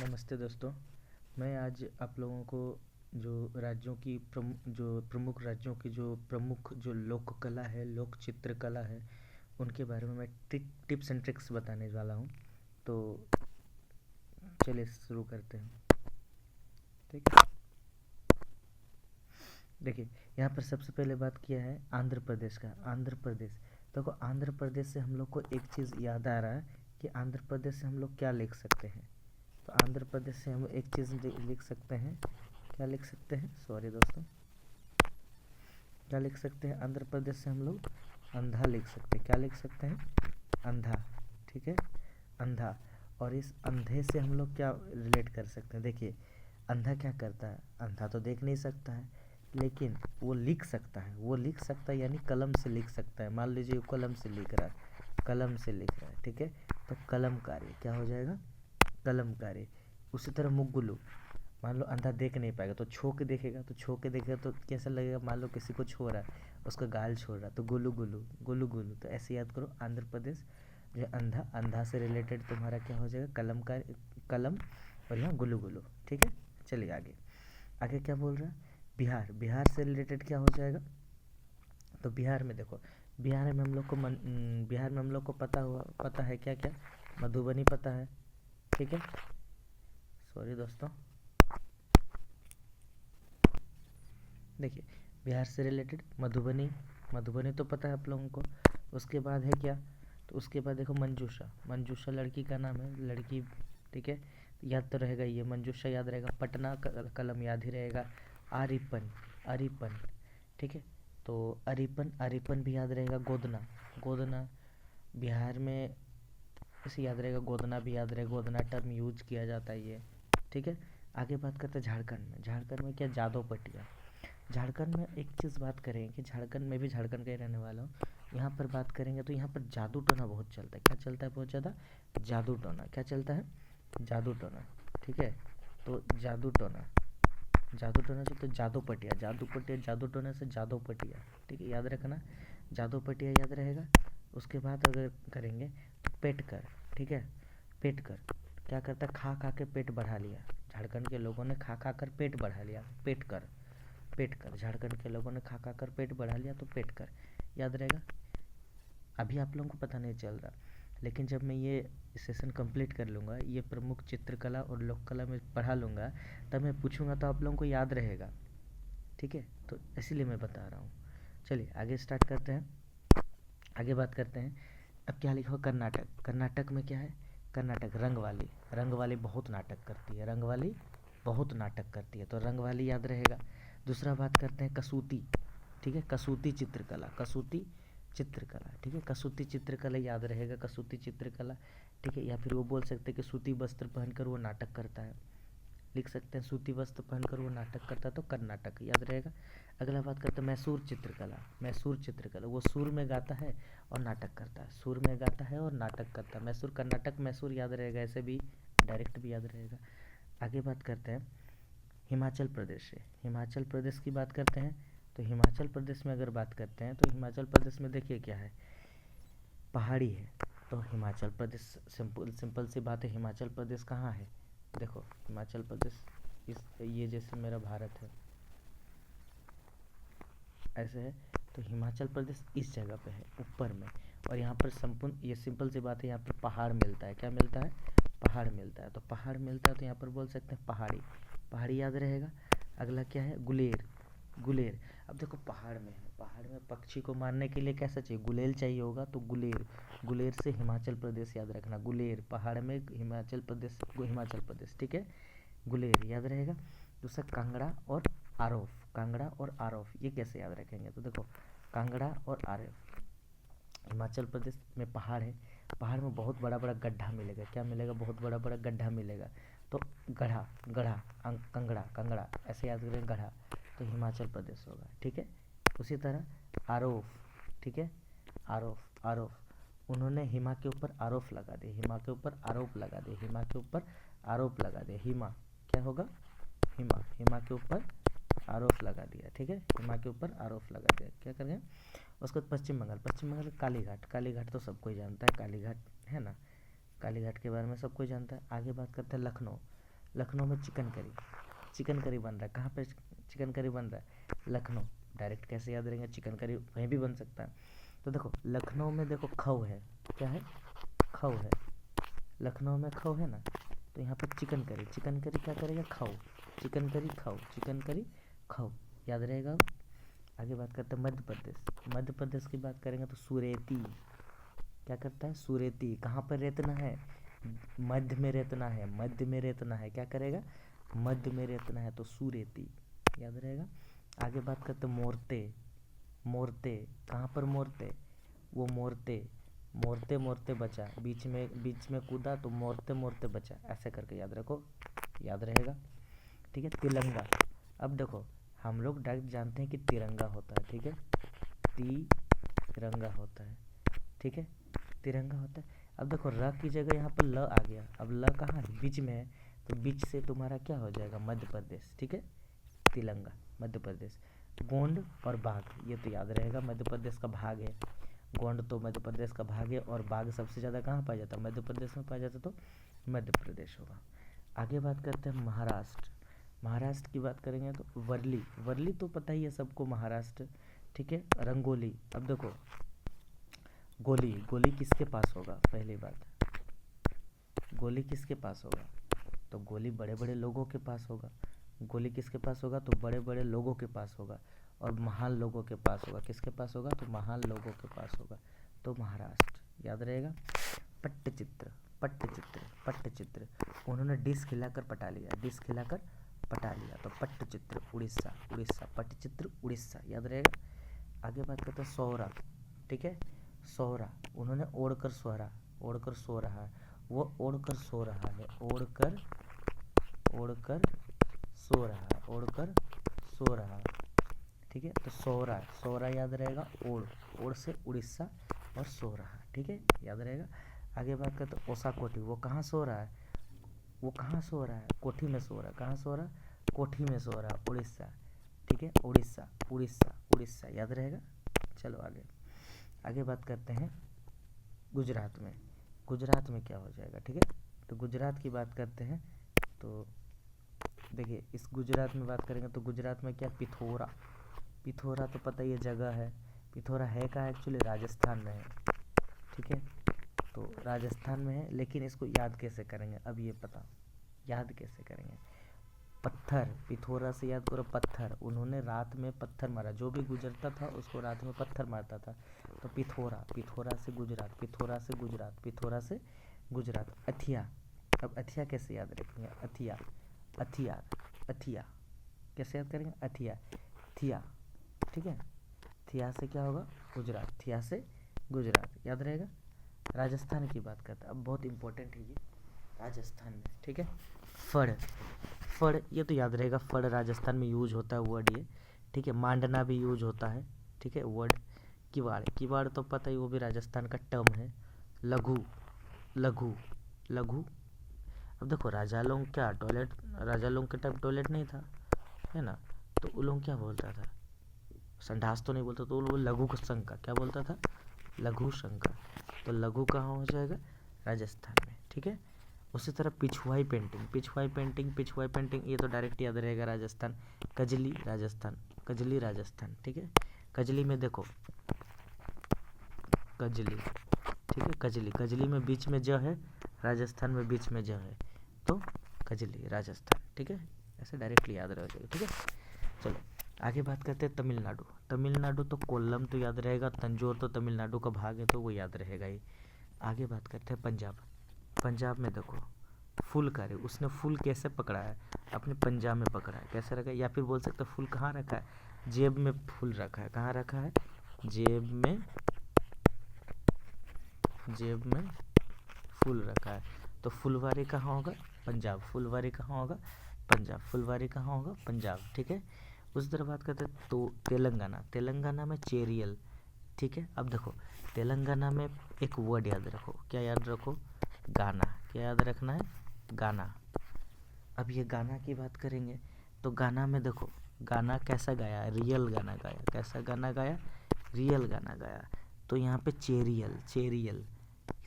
नमस्ते दोस्तों। मैं आज आप लोगों को जो राज्यों की जो प्रमुख राज्यों की जो प्रमुख जो लोक कला है, लोक चित्रकला है, उनके बारे में मैं टिप्स एंड ट्रिक्स बताने वाला हूँ। तो चलिए शुरू करते हैं। ठीक है, देखिए यहाँ पर सबसे पहले बात किया है आंध्र प्रदेश का। आंध्र प्रदेश, देखो आंध्र प्रदेश से हम लोग को एक चीज़ याद आ रहा है कि आंध्र प्रदेश से हम लोग क्या लिख सकते हैं। तो आंध्र प्रदेश से हम एक चीज़ लिख सकते हैं। क्या लिख सकते हैं, सॉरी दोस्तों, क्या लिख सकते हैं आंध्र प्रदेश से हम लोग? अंधा लिख सकते हैं। क्या लिख सकते हैं? अंधा। ठीक है, अंधा। और इस अंधे से हम लोग क्या रिलेट कर सकते हैं? देखिए अंधा क्या करता है? अंधा तो देख नहीं सकता है, लेकिन वो लिख सकता है। वो लिख सकता है यानी कलम से लिख सकता है। मान लीजिए वो कलम से लिख रहा है, कलम से लिख रहा है। ठीक है, तो कलमकारी क्या हो जाएगा? कलमकारी। उसी तरह मुगुलू, मान लो अंधा देख नहीं पाएगा तो छो के देखेगा, तो छो के देखेगा तो कैसा लगेगा? मान लो किसी को छो रहा है, उसका गाल छोड़ रहा है, तो गुलू गुलू गुलू गुलू। तो ऐसे याद करो, आंध्र प्रदेश जो अंधा, अंधा से रिलेटेड तुम्हारा क्या हो जाएगा? कलम का कलम, और यहाँ गुलू गुलू। ठीक है, चलिए आगे। आगे क्या बोल रहा है? बिहार। बिहार से रिलेटेड क्या हो जाएगा? तो बिहार में देखो, बिहार में हम लोग को बिहार में हम लोग को पता है क्या क्या? मधुबनी पता है। ठीक है, सॉरी दोस्तों, देखिए बिहार से रिलेटेड मधुबनी, मधुबनी तो पता है आप लोगों को। उसके बाद है क्या? तो उसके बाद देखो मंजूषा। मंजूषा लड़की का नाम है, लड़की। ठीक है, याद तो रहेगा, ये मंजूषा याद रहेगा। पटना कलम याद ही रहेगा। आरिपन, अरिपन। ठीक है, तो अरिपन, अरिपन भी याद रहेगा। गोदना, गोदना बिहार में इसे याद रहेगा। गोदना भी याद रहेगा, गोदना टर्म यूज किया जाता है ये। ठीक है, आगे बात करते हैं झारखंड में। झारखंड में क्या? जादव पटिया। झारखंड में एक चीज़ बात करें कि झारखंड में भी, झारखंड का ही रहने वाला हूँ, यहाँ पर बात करेंगे तो यहाँ पर जादू टोना बहुत चलता है। क्या चलता है बहुत ज़्यादा? जादू टोना। क्या चलता है? जादू टोना। ठीक है, तो जादू टोना, जादू टोना से तो जादू पटिया, जादू पटिया, जादू टोना से जादू पटिया। ठीक है, याद रखना, जादू पटिया याद रहेगा। उसके बाद अगर करेंगे तो पेट कर। ठीक है, पेट कर क्या करता है? खा खा के पेट बढ़ा लिया। झारखंड के लोगों ने खा खा कर पेट बढ़ा लिया। पेट कर, पेट कर, झारखंड के लोगों ने खा खा कर पेट बढ़ा लिया, तो पेट कर याद रहेगा। अभी आप लोगों को पता नहीं चल रहा, लेकिन जब मैं ये सेशन कंप्लीट कर लूँगा, ये प्रमुख चित्रकला और लोक कला में पढ़ा लूँगा, तब मैं पूछूंगा तो आप लोगों को याद रहेगा। ठीक है, तो इसीलिए मैं बता रहा हूँ। चलिए आगे स्टार्ट करते हैं, आगे बात करते हैं। अब क्या लिखा हो? कर्नाटक। कर्नाटक में क्या है? कर्नाटक रंगवाली, रंगवाली बहुत नाटक करती है, रंगवाली बहुत नाटक करती है, तो रंगवाली याद रहेगा। दूसरा बात करते हैं कसूती। ठीक है, कसूती चित्रकला, कसूती चित्रकला। ठीक है, कसूती चित्रकला याद रहेगा, कसूती चित्रकला। ठीक है, या फिर वो बोल सकते हैं कि सूती वस्त्र पहनकर वो नाटक करता है, लिख सकते हैं सूती वस्त्र पहनकर वो नाटक करता है, तो कर्नाटक याद रहेगा। अगला बात करते हैं मैसूर चित्रकला। मैसूर चित्रकला, वो सुर में गाता है और नाटक करता है, सुर में गाता है और नाटक करता है। मैसूर, कर्नाटक मैसूर याद रहेगा, ऐसे भी डायरेक्ट भी याद रहेगा। आगे बात करते हैं हिमाचल प्रदेश से। हिमाचल प्रदेश की बात करते हैं, तो हिमाचल प्रदेश में अगर बात करते हैं तो हिमाचल प्रदेश में देखिए क्या है? पहाड़ी है। तो हिमाचल प्रदेश, सिंपल सिंपल सी बात है, हिमाचल प्रदेश कहाँ है? देखो हिमाचल प्रदेश इस, ये जैसे मेरा भारत है ऐसे है, तो हिमाचल प्रदेश इस जगह पे है ऊपर में। और यहाँ पर संपूर्ण, ये सिंपल सी बात है, यहाँ पर पहाड़ मिलता है। क्या मिलता है? पहाड़ मिलता है। तो पहाड़ मिलता है तो यहाँ पर बोल सकते हैं पहाड़ी, पहाड़ी याद रहेगा। अगला क्या है? गुलेर, गुलेर। अब देखो पहाड़ में है, पहाड़ में पक्षी को मारने के लिए कैसा चाहिए? गुलेल चाहिए होगा, तो गुलेर, गुलेर से हिमाचल प्रदेश याद रखना। गुलेर पहाड़ में, हिमाचल प्रदेश, हिमाचल प्रदेश। ठीक है, गुलेर याद रहेगा। दूसरा कांगड़ा और आरोफ, कांगड़ा और आरोफ, ये कैसे याद रखेंगे? तो देखो कांगड़ा और आरोफ, हिमाचल प्रदेश में पहाड़ है, पहाड़ में बहुत बड़ा बड़ा गड्ढा मिलेगा। क्या मिलेगा? बहुत बड़ा बड़ा गड्ढा मिलेगा, तो गढ़ा, गढ़ा, कंगड़ा, कंगड़ा ऐसे याद करें, गढ़ा, तो हिमाचल प्रदेश होगा। ठीक है, उसी तरह आरोफ। ठीक है, आरोफ, आरोफ, उन्होंने हिमा के ऊपर आरोप लगा दिया, हिमा के ऊपर आरोप लगा दिया, हिमा के ऊपर आरोप लगा दिया। हिमा क्या होगा? हिमा, हिमा के ऊपर आरोप लगा दिया। ठीक है, हिमा के ऊपर आरोप लगा दिया। क्या करेंगे? उसके बाद पश्चिम बंगाल, पश्चिम बंगाल कालीघाट, कालीघाट तो सबको ही जानता है, कालीघाट है ना, कालीघाट के बारे में सबको जानता है। आगे बात करते हैं लखनऊ। लखनऊ में चिकन करी, चिकन करी बन रहा है। कहाँ पे चिकन करी बन रहा है? लखनऊ। डायरेक्ट कैसे याद रहेंगे? चिकन करी वहीं भी बन सकता है। तो देखो लखनऊ में देखो खव है, क्या है? खव है। लखनऊ में खव है ना, तो यहाँ पर चिकन करी, चिकन करी क्या करेगा? खव। चिकन करी खव, चिकन करी खव, याद रहेगा। आगे बात करते हैं मध्य प्रदेश। मध्य प्रदेश की बात करेंगे तो सुरेती, क्या करता है? सुरेती। कहाँ पर रेतना है? मध्य में रेतना है, मध्य में रेतना है, क्या करेगा? मध्य में रेतना है, तो सुरेती, याद रहेगा। आगे बात करते हैं मोरते। मोरते, कहाँ पर मोरते? वो मोरते, मोरते मोरते बचा, बीच में कूदा तो मोरते मोरते बचा, ऐसे करके याद रखो, याद रहेगा। ठीक है। तिलंगा। अब देखो हम लोग डायरेक्ट जानते हैं कि तिरंगा होता है, ठीक है, तिरंगा होता है, ठीक है, तिरंगा होता है। अब देखो र की जगह यहाँ पर ल आ गया, अब ल कहाँ है? बीच में है, तो बीच से तुम्हारा क्या हो जाएगा? मध्य प्रदेश, ठीक है, तिलंगा मध्य प्रदेश। गोंड और बाघ, ये तो याद रहेगा, मध्य प्रदेश का भाग है। गोंड तो मध्य प्रदेश का भाग है, और बाघ सबसे ज़्यादा कहाँ पाया जाता है? मध्य प्रदेश में पाया जाता, तो मध्य प्रदेश होगा। आगे बात करते हैं महाराष्ट्र। महाराष्ट्र की बात करेंगे तो वर्ली, वर्ली तो पता ही है सबको, महाराष्ट्र, ठीक है। रंगोली। अब देखो गोली, गोली किसके पास होगा? पहली बात, गोली किसके पास होगा? तो गोली बड़े बड़े लोगों के पास होगा। गोली किसके पास होगा? तो बड़े बड़े लोगों के पास होगा, और महान लोगों के पास होगा। किसके पास होगा? तो महान लोगों के पास होगा, तो महाराष्ट्र, याद रहेगा। पट्टचित्र, पट्टचित्र, पट्टचित्र, उन्होंने डिश खिलाकर पटा लिया, डिश खिलाकर पटा लिया, तो पट्टचित्र उड़ीसा, उड़ीसा, पट्टचित्र उड़ीसा, याद रहेगा। आगे बात करते हैं सोहरा, ठीक है, सोहरा, उन्होंने ओढ़कर सोहरा, ओढ़कर सो रहा है, वो ओढ़कर सो रहा है, ओढ़कर, ओढ़कर सो रहा है, ओढ़कर सो रहा है, ठीक है, तो सोहरा, सोहरा याद रहेगा। ओढ़, ओढ़ से उड़ीसा और सो रहा, ठीक है, याद रहेगा। आगे बात करते हैं ओसा कोठी, वो कहाँ सो रहा है? वो कहाँ सो रहा है? कोठी में सो रहा है। कहाँ सो रहा है? कोठी में सो रहा है, उड़ीसा, ठीक है, उड़ीसा, उड़ीसा, उड़ीसा, याद रहेगा। चलो आगे, आगे बात करते हैं गुजरात में। गुजरात में क्या हो जाएगा? ठीक है, तो गुजरात की बात करते हैं तो देखिए, इस गुजरात में बात करेंगे तो गुजरात में क्या? पिथौरा, पिथौरा तो पता ही है जगह है। पिथौरा है कहाँ? एक्चुअली राजस्थान में है, ठीक है, तो राजस्थान में है, लेकिन इसको याद कैसे करेंगे? अब ये पता, याद कैसे करेंगे? पत्थर, पिथौरा से याद करो पत्थर, उन्होंने रात में पत्थर मारा, जो भी गुजरता था उसको रात में पत्थर मारता था, तो पिथौरा, पिथौरा से गुजरात, पिथौरा से गुजरात, पिथौरा से गुजरात। अथिया, अब अथिया कैसे याद रखेंगे? अथिया, अथिया, अथिया कैसे याद करेंगे? अथिया, थिया, ठीक है, थिया से क्या होगा? गुजरात, थिया से गुजरात, याद रहेगा। राजस्थान की बात करते हैं, अब बहुत इंपॉर्टेंट है ये राजस्थान में, ठीक है। फड़, फड़ ये तो याद रहेगा, फड़ राजस्थान में यूज होता है वर्ड ये, ठीक है। मांडना भी यूज होता है, ठीक है, वर्ड। किवाड़, किवाड़ तो पता ही, वो भी राजस्थान का टर्म है। लघु, लघु, लघु, अब देखो राजा लोग क्या टॉयलेट, राजा लोग के टाइम टॉयलेट नहीं था, है ना, तो वो लोग क्या बोलता था? संडास तो नहीं बोलता, तो वो लघु शंका क्या बोलता था? लघु शंका, तो लघु कहाँ हो जाएगा? राजस्थान में, ठीक है। उसी तरह पिछुआई पेंटिंग, पिछुआई पेंटिंग, पिछुआई पेंटिंग ये तो डायरेक्ट याद रहेगा, राजस्थान। कजली राजस्थान, कजली राजस्थान, ठीक है। कजली में देखो, कजली, ठीक है, कजली, कजली में बीच में ज है, राजस्थान में बीच में ज है, तो कजली राजस्थान, ठीक है, ऐसे डायरेक्टली याद रह जाएगा, ठीक है। चलो आगे बात करते हैं तमिलनाडु। तमिलनाडु तो कोल्लम तो याद रहेगा, तंजौर तो तमिलनाडु का भाग है, तो वो याद रहेगा ही। आगे बात करते हैं पंजाब। पंजाब में देखो फुलकारी, उसने फूल कैसे पकड़ा है? अपने पंजाब में पकड़ा है, कैसे रखा है? या फिर बोल सकते फूल कहाँ रखा है? जेब में फूल रखा है, कहाँ रखा है? जेब में, जेब में फूल रखा है, तो फुलवारी कहाँ होगा? पंजाब, फुलवारी कहाँ होगा? पंजाब, फुलवारी कहाँ होगा? पंजाब, ठीक है। उस तरह बात करते हैं तो तेलंगाना, तेलंगाना में चेरियल, ठीक है। अब देखो तेलंगाना में एक वर्ड याद रखो, क्या याद रखो? गाना, क्या याद रखना है? गाना। अब ये गाना की बात करेंगे तो गाना में देखो, गाना कैसा गाया? रियल गाना गाया, कैसा गाना गाया? रियल गाना गाया, तो यहाँ पे चेरियल, चेरियल,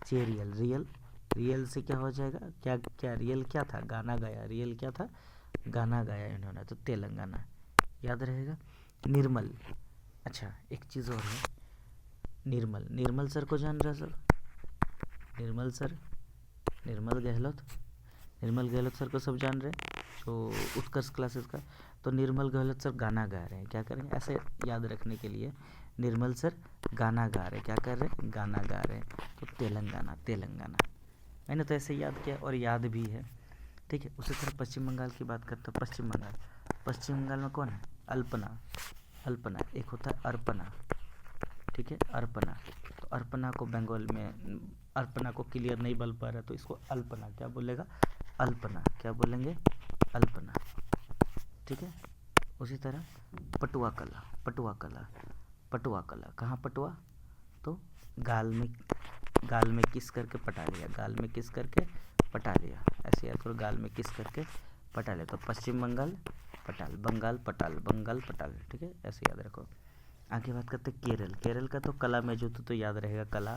चेरियल, रियल, रियल से क्या हो जाएगा, क्या क्या रियल क्या था, गाना गाया, रियल क्या था, गाना गाया इन्होंने, तो तेलंगाना याद रहेगा। निर्मल, अच्छा एक चीज़ और है, निर्मल, निर्मल सर को जान रहे सर, निर्मल सर, निर्मल गहलोत, निर्मल गहलोत सर को सब जान रहे हैं जो उत्कर्ष क्लासेस का। तो निर्मल गहलोत सर गाना गा रहे हैं, क्या करेंगे ऐसे याद रखने के लिए, निर्मल सर गाना गा रहे हैं, क्या कर रहे हैं, गाना गा रहे हैं, तो तेलंगाना, तेलंगाना मैंने तो ऐसे याद किया और याद भी है, ठीक है। उसी तरह पश्चिम बंगाल की बात करते हैं, पश्चिम बंगाल, पश्चिम बंगाल में कौन है, अल्पना, अल्पना, एक होता है अर्पणा, ठीक है, अर्पणा, तो अर्पणा को बंगाल में, अर्पणा को क्लियर नहीं बोल पा रहा तो इसको अल्पना क्या बोलेगा, अल्पना, क्या बोलेंगे, अल्पना, ठीक है। उसी तरह पटुआ कला, पटुआ कला, पटुआ कला, कहाँ पटुआ, तो गाल में किस करके पटा लिया, गाल में किस करके पटा लिया, ऐसे याद करो, गाल में किस करके पटा लिया, तो पश्चिम बंगाल पटाल, बंगाल पटाल, बंगाल पटाल, ठीक है, ऐसे याद रखो। आगे बात करते हैं केरल, केरल का तो कला में जो तो याद रहेगा कला,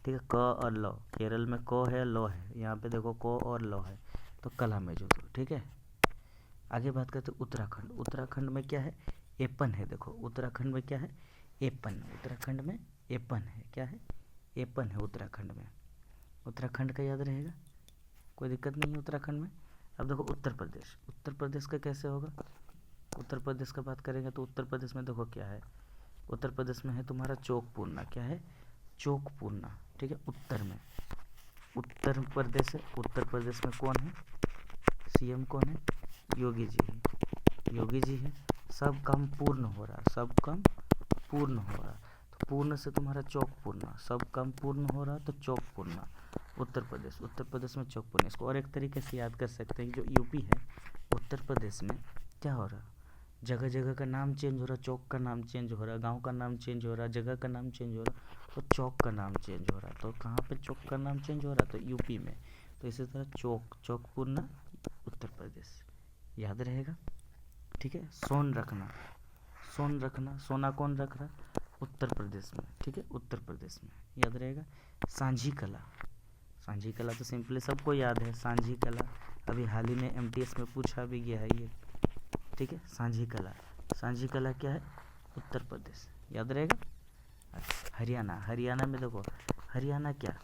ठीक है, क और ल, केरल में क है लो है, यहाँ पे देखो क और लो है, तो कला में जो तो, ठीक है। आगे बात करते हैं उत्तराखंड, उत्तराखंड में क्या है, एपन है, देखो उत्तराखंड में क्या है, एपन, उत्तराखंड में एपन है, क्या है, एपन है उत्तराखंड में, उत्तराखंड का याद रहेगा, कोई दिक्कत नहीं है उत्तराखंड में। अब देखो उत्तर प्रदेश, उत्तर प्रदेश का कैसे होगा, उत्तर प्रदेश का बात करेंगे तो उत्तर प्रदेश में देखो क्या है, उत्तर प्रदेश में है तुम्हारा चौकपूर्णा, क्या है, चौकपूर्णा, ठीक है, उत्तर में, उत्तर प्रदेश है, उत्तर प्रदेश में कौन है, सीएम कौन है, योगी जी है, योगी जी है, सब काम पूर्ण हो रहा, सब काम पूर्ण हो रहा, तो पूर्ण से तुम्हारा चौकपूर्णा, सब काम पूर्ण हो रहा तो चौकपूर्णा, उत्तर प्रदेश, उत्तर प्रदेश में चौकपूर्णा। इसको और एक तरीके से याद कर सकते हैं, जो यूपी है उत्तर प्रदेश में क्या हो रहा, जगह जगह का नाम चेंज हो रहा, चौक का नाम चेंज हो रहा, गांव का नाम चेंज हो रहा, जगह का नाम चेंज हो रहा, तो चौक का नाम चेंज हो रहा, तो कहाँ पे चौक का नाम चेंज हो रहा, तो यूपी में, तो इसी तरह चौक, चौकपूर्णा उत्तर प्रदेश, याद रहेगा, ठीक है। सोन रखना, सोन रखना, सोना कौन रख रहा, उत्तर प्रदेश में, ठीक है, उत्तर प्रदेश में, याद रहेगा। सांझी कला, सांझी कला तो सिंपली सबको याद है, सांझी कला अभी हाल ही में एमटीएस में पूछा भी गया है ये, ठीक है, सांझी कला, सांझी कला क्या है, उत्तर प्रदेश, याद रहेगा। अच्छा, हरियाणा, हरियाणा में देखो, हरियाणा क्या,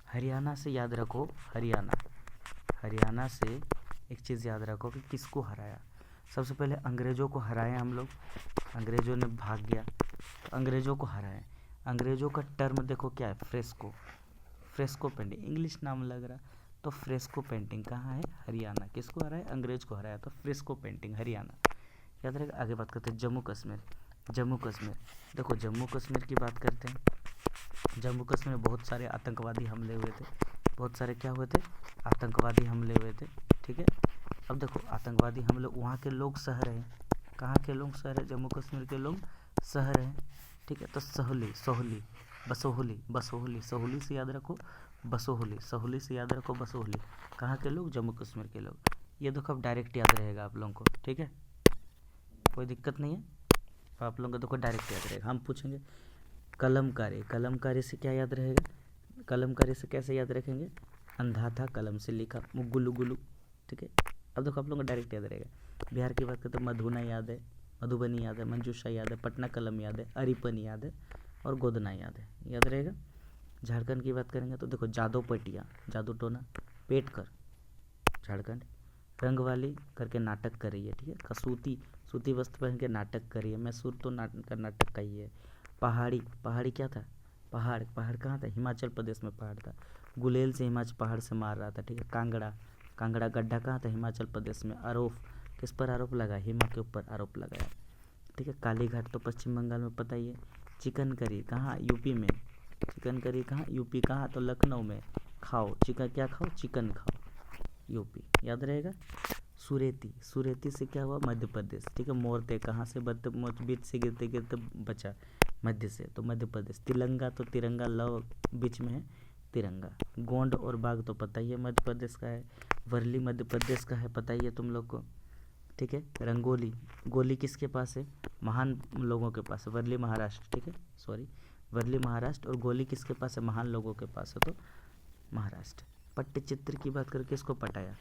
हरियाणा से याद रखो, हरियाणा, हरियाणा से एक चीज़ याद रखो कि किसको हराया, सबसे पहले अंग्रेज़ों को हराया हम लोग, अंग्रेज़ों ने भाग गया तो अंग्रेज़ों को हराया, अंग्रेज़ों का टर्म देखो क्या है, फ्रेस्को, फ्रेस्को पेंटिंग, इंग्लिश नाम लग रहा, तो फ्रेस्को पेंटिंग कहाँ है, हरियाणा, किसको हराया, अंग्रेज को हराया, तो फ्रेस्को पेंटिंग हरियाणा, याद रहेगा। आगे बात करते हैं जम्मू कश्मीर, जम्मू कश्मीर, देखो जम्मू कश्मीर की बात करते हैं, जम्मू कश्मीर में बहुत सारे आतंकवादी हमले हुए थे, बहुत सारे क्या हुए थे, आतंकवादी हमले हुए थे, ठीक है। अब देखो आतंकवादी हमले, वहाँ के लोग सह रहे हैं, कहाँ के लोग सह रहे हैं, जम्मू कश्मीर के लोग सह रहे हैं, ठीक है, तो सहली, सोहली, बसोहली, बसोहली, सोहली से याद रखो, बसोहली, सोहली से याद रखो, बसोहली, कहाँ के लोग, जम्मू कश्मीर के लोग, ये देखो अब डायरेक्ट याद रहेगा आप लोगों को, ठीक है, कोई दिक्कत नहीं है, आप लोगों को देखो डायरेक्ट याद रहेगा। हम पूछेंगे कलमकारी, कलमकारी से क्या याद रहेगा, कलमकारी से कैसे याद रखेंगे, अंधा था कलम से लिखा, मुगुलू गुलू, ठीक है। अब देखो आप लोगों को डायरेक्ट याद रहेगा। बिहार की बात करते तो मधुना याद है, मधुबनी याद है, मंजूषा याद है, पटना कलम याद है, अरिपन याद है और गोदना याद है, याद रहेगा। झारखंड की बात करेंगे तो देखो जादो पटिया, जादू टोना, पेटकर, झारखंड, रंग वाली करके नाटक कर रही है, ठीक है, कसूती, सूती वस्त्र पहन के नाटक कर रही है, मैसूर तो नाटक का ही है। पहाड़ी, पहाड़ी क्या था, पहाड़, पहाड़ कहाँ था, हिमाचल प्रदेश में पहाड़ था, गुलेल से हिमाचल पहाड़ से मार रहा था, ठीक है। कांगड़ा, कांगड़ा गड्ढा कहाँ था, हिमाचल प्रदेश में। आरोप, किस पर आरोप लगा, हिमा के ऊपर आरोप लगाया, ठीक है। कालीघाट तो पश्चिम बंगाल में पता ही है। चिकन करी कहाँ, यूपी में, चिकन करी कहाँ, यूपी कहाँ, तो लखनऊ में। खाओ चिकन, क्या खाओ, चिकन खाओ, यूपी, याद रहेगा। सुरेती, सुरेती से क्या हुआ, मध्य प्रदेश, ठीक है। मोरते कहाँ से, बीच से गिरते गिरते बचा, मध्य से, तो मध्य प्रदेश। तिलंगा तो तिरंगा लव बीच में है, तिरंगा। गोंड और बाग तो पता ही है मध्य प्रदेश का है। वर्ली मध्य प्रदेश का है, पता ही है तुम लोग को, ठीक है। रंगोली, गोली किसके पास है, महान लोगों के पास है, वर्ली महाराष्ट्र, ठीक है, सॉरी वर्ली महाराष्ट्र, और गोली किसके पास है, महान लोगों के पास है, तो महाराष्ट्र। पट्टचित्र की बात करके इसको पटाया,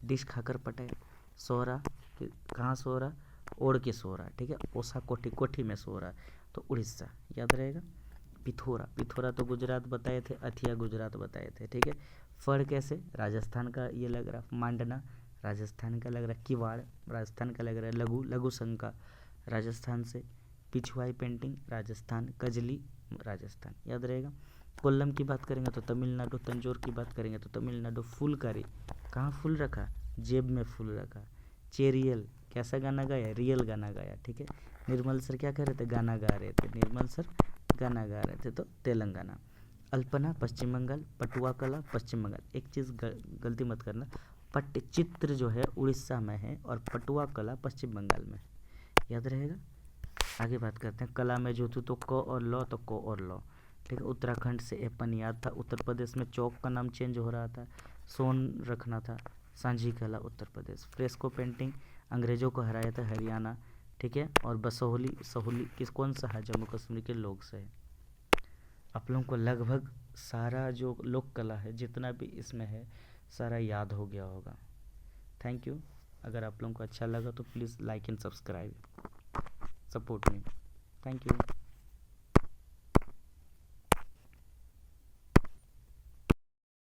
डिश खाकर पटाया। सो रहा, कहाँ सो रहा, ओढ़ के सो रहा, ठीक है। ओसा कोठी, कोठी में सो रहा, तो उड़ीसा याद रहेगा। पिथोरा, पिथोरा तो गुजरात बताए थे, अथिया गुजरात बताए थे, ठीक है। फड़ कैसे, राजस्थान का ये लग रहा। मांडना राजस्थान का लग रहा। किवाड़ राजस्थान का लग रहा है। लघु, लघु शंका राजस्थान से। पिछवाई पेंटिंग राजस्थान। कजली राजस्थान याद रहेगा। कोल्लम की बात करेंगे तो तमिलनाडु। तंजौर की बात करेंगे तो तमिलनाडु। फुलकारी, कहाँ फूल रखा, जेब में फूल रखा। चेरियल, कैसा गाना गाया, रियल गाना गाया, ठीक है। निर्मल सर क्या कर रहे थे, गाना गा रहे थे। निर्मल सर गाना गा रहे थे, तो तेलंगाना। अल्पना पश्चिम बंगाल। पटुआ कला पश्चिम बंगाल। एक चीज़ गलती मत करना, पट्टचित्र जो है उड़ीसा में है और पटुआ कला पश्चिम बंगाल में, याद रहेगा। आगे बात करते हैं, कला में जो थी तो क और लौ, तो क और लौ, ठीक है। उत्तराखंड से एपन याद था। उत्तर प्रदेश में चौक का नाम चेंज हो रहा था, सोन रखना था। सांझी कला उत्तर प्रदेश। फ्रेस्को पेंटिंग अंग्रेज़ों को हराया था, हरियाणा, ठीक है। और बसोहली, सहोली किस, कौन सा है, जम्मू कश्मीर के लोग से है। आप लोगों को लगभग सारा जो लोक कला है जितना भी इसमें है सारा याद हो गया होगा। Thank you. अगर आप लोगों को अच्छा लगा तो please like and subscribe, support me. Thank you.